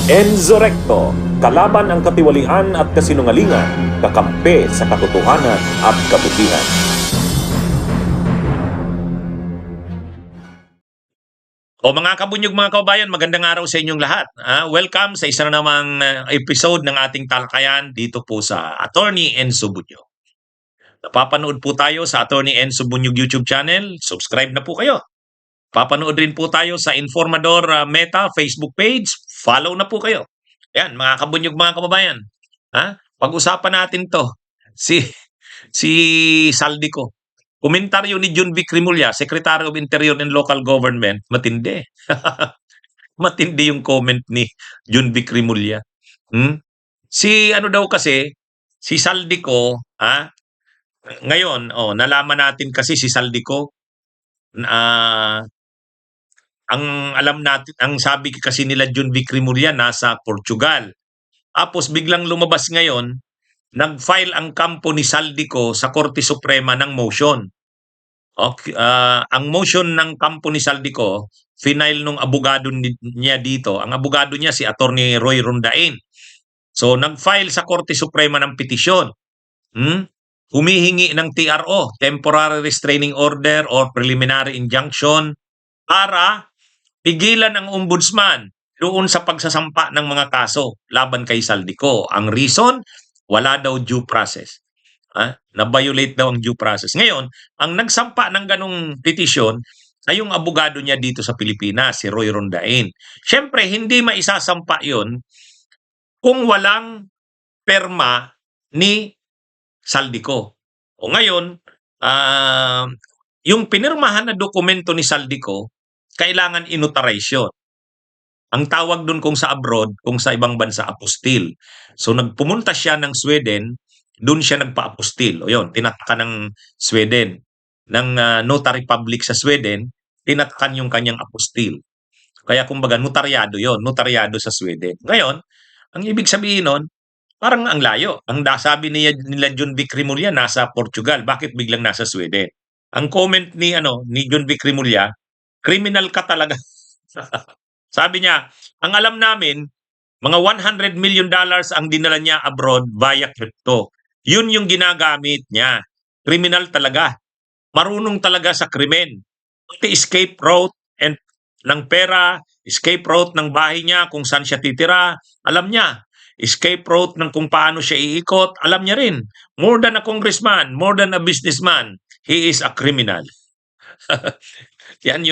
Enzo Recto, kalaban ang katiwalian at kasinungalingan, kakampi sa katotohanan at kabutihan. O mga kabunyog, mga kabayan, magandang araw sa inyong lahat. Welcome sa isa na namang episode ng ating talakayan dito po sa Attorney Enzo Bunyog. Napapanood po tayo sa Attorney Enzo Bunyog YouTube channel. Subscribe na po kayo. Papanood rin po tayo sa Informador Meta Facebook page. Follow na po kayo. Yan, mga kabunyog, mga kababayan. Pag-usapan natin to. Si Saldico. Komentaryo ni John Vic Rimulya, Secretary of Interior and Local Government, matindi. Matindi yung comment ni John Vic Rimulya. Si ano daw kasi, si Saldico, ngayon, nalaman natin kasi si Saldico, ang alam natin, ang sabi kasi nila John Vic Rimulya nasa Portugal. Tapos biglang lumabas ngayon, nag-file ang kampo ni Saldico sa Korte Suprema ng motion. Okay, ang motion ng kampo ni Saldico, final nung abogado niya dito. Ang abogado niya si Attorney Roy Rondain. So nag-file sa Korte Suprema ng petisyon. Humihingi ng TRO, Temporary Restraining Order or Preliminary Injunction, para pigilan ang ombudsman doon sa pagsasampa ng mga kaso laban kay Saldico. Ang reason, wala daw due process. Na-violate daw ang due process. Ngayon, ang nagsampa ng ganong petisyon ay yung abogado niya dito sa Pilipinas, si Roy Rondain. Siyempre, hindi maisasampa yon kung walang perma ni Saldico. O ngayon, yung pinirmahan na dokumento ni Saldico, kailangan inotarization. Ang tawag doon kung sa abroad, kung sa ibang bansa, apostil. So nagpumunta siya ng Sweden, doon siya nagpa-apostil. O yun, tinatakan ng Sweden, ng notary public sa Sweden, tinatakan yung kanyang apostil. Kaya kumbaga, notaryado yon, notaryado sa Sweden. Ngayon, ang ibig sabihin nun, parang ang layo. Ang sabi nila John Vic Rimulya, nasa Portugal. Bakit biglang nasa Sweden? Ang comment ni John Vic Rimulya, criminal ka talaga. Sabi niya, ang alam namin, mga $100 million ang dinala niya abroad via crypto. Yun yung ginagamit niya. Criminal talaga. Marunong talaga sa krimen. Pati escape route and ng pera, escape route ng bahay niya, kung saan siya titira, alam niya. Escape route ng kung paano siya iikot, alam niya rin. More than a congressman, more than a businessman, he is a criminal. Yan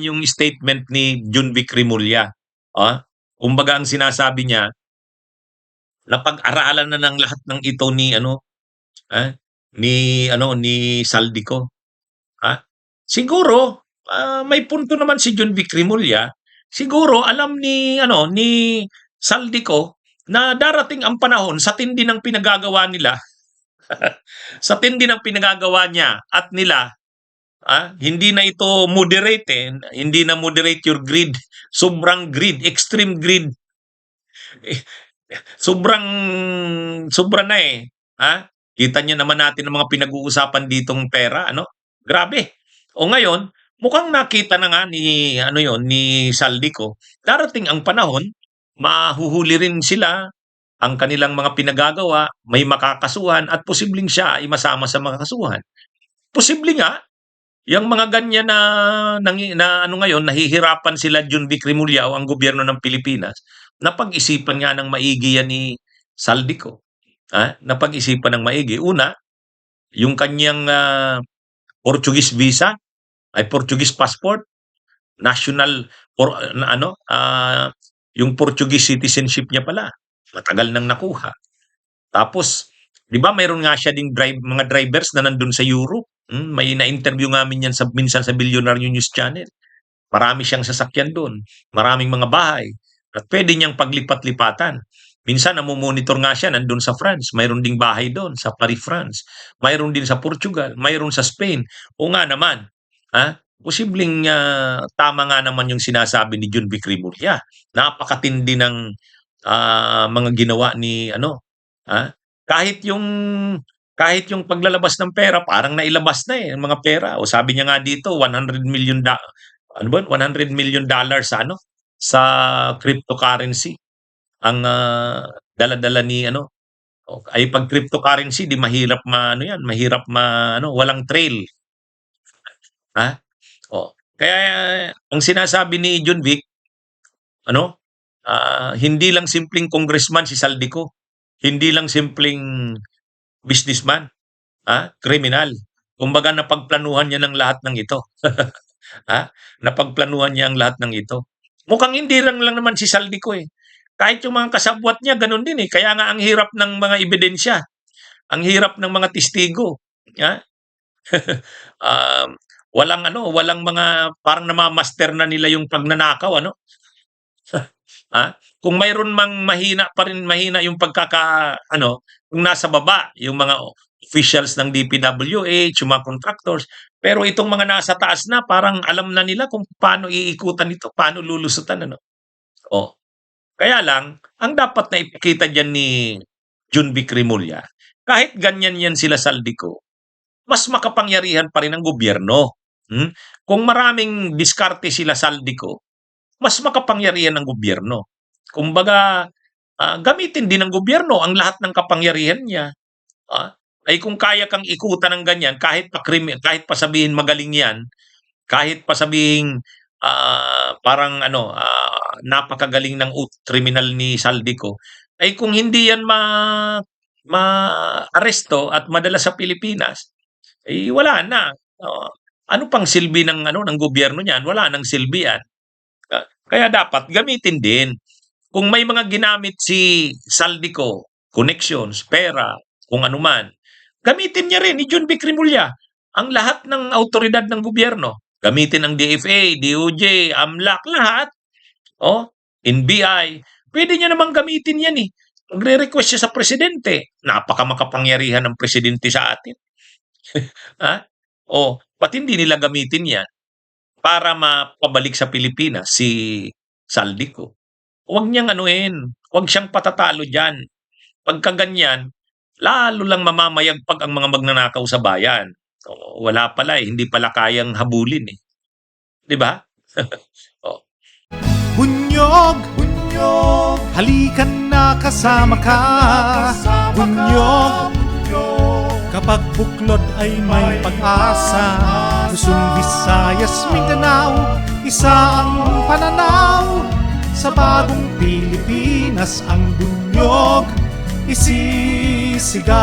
yung statement ni John Vic Rimulya. Kumbaga ang sinasabi niya, napag-aralan na ng lahat ng ito ni Saldico. Siguro may punto naman si John Vic Rimulya. Siguro alam ni Saldico na darating ang panahon sa tindi ng pinagagawa nila. Sa tindi ng pinagagawa niya at nila, hindi na ito moderate, hindi na moderate your greed. Sobrang greed, extreme greed. Sobra na Kita niyo naman natin ang mga pinag-uusapan ditong pera, Grabe. O ngayon, mukhang nakita na nga ni Saldico, darating ang panahon, mahuhuli rin sila, ang kanilang mga pinagagawa, may makakasuhan at posibleng siya ay masama sa mga kasuhan. Posible nga, yung mga ganyan na ngayon, nahihirapan sila John Vic Rimulya o ang gobyerno ng Pilipinas, napag-isipan nga ng maigi yan ni Saldico. Napag-isipan ng maigi. Una, yung kanyang Portuguese visa, ay Portuguese passport, national, yung Portuguese citizenship niya pala, matagal nang nakuha. Tapos, di ba mayroon nga siya ding mga drivers na nandun sa Europe. May na-interview namin yan minsan sa Billionaire News Channel. Marami siyang sasakyan doon. Maraming mga bahay. At pwede niyang paglipat-lipatan. Minsan, namumonitor nga siya nandun sa France. Mayroon ding bahay doon sa Paris, France. Mayroon din sa Portugal. Mayroon sa Spain. O nga naman, posibleng tama nga naman yung sinasabi ni John Vic Rimulya. Napakatindi ng mga ginawa ni kahit yung paglalabas ng pera, parang nailabas na ang mga pera. O sabi niya nga dito, $100 million sa sa cryptocurrency. dala-dala ni ano, ay pag cryptocurrency 'di mahirap maano 'yan, mahirap ano, walang trail, ha? Kaya ang sinasabi ni John Vic ano, hindi lang simpleng congressman si Saldico, hindi lang simpleng businessman, kriminal. Kumbaga napagplanuhan niya ng lahat ng ito, ha? Napagplanuhan niya ang lahat ng ito. Mukhang hindi lang naman si Saldico, eh. Kahit yung mga kasabwat niya gano'n din, eh. Kaya nga ang hirap ng mga ebidensya, ang hirap ng mga testigo, ha? Walang ano, walang mga parang namamaster na nila yung pagnanakaw ano? Kung mayroon mang mahina pa rin mahina yung ano, kung nasa baba yung mga officials ng DPWH, yung mga contractors, pero itong mga nasa taas na parang alam na nila kung paano iikutan ito, paano lulusutan ano. Oh, kaya lang ang dapat na ipakita diyan ni Jun Vic Remulla, kahit ganyan yan sila Saldico, mas makapangyarihan pa rin ang gobyerno. Kung maraming diskarte sila Saldico, mas makapangyarihan ng gobyerno. Kumbaga, gamitin din ng gobyerno ang lahat ng kapangyarihan niya. Ay kung kaya kang ikutan ng ganyan, kahit pa sabihin magaling yan, kahit pa sabihin parang ano, napakagaling ng kriminal ni Saldico, ay kung hindi yan ma-aresto at madala sa Pilipinas, eh wala na. Ano pang silbi ng ano ng gobyerno niyan? Wala nang silbi yan. Kaya dapat gamitin din. Kung may mga ginamit si Saldico, connections, pera, kung ano man, gamitin niya rin ni John Vic Remulla ang lahat ng autoridad ng gobyerno. Gamitin ang DFA, DOJ, AMLAC, lahat. NBI. Pwede niya namang gamitin yan eh. Magre-request siya sa presidente. Napakamakapangyarihan ng presidente sa atin. Ba't hindi nila gamitin yan para mapabalik sa Pilipinas si Saldico? Huwag niyang anuhin, huwag siyang patatalo diyan. Pagka ganyan, lalo lang mamamayagpag ang mga magnanakaw sa bayan. Wala pala eh, hindi pala kayang habulin eh. 'Di ba? Bunyog, bunyog, halikan na kasama ka. Bunyog, kapag buklod ay may pag-asa. Luzon, Visayas, Mindanao, isa ang pananaw. Sa bagong Pilipinas ang bunyog isisigaw.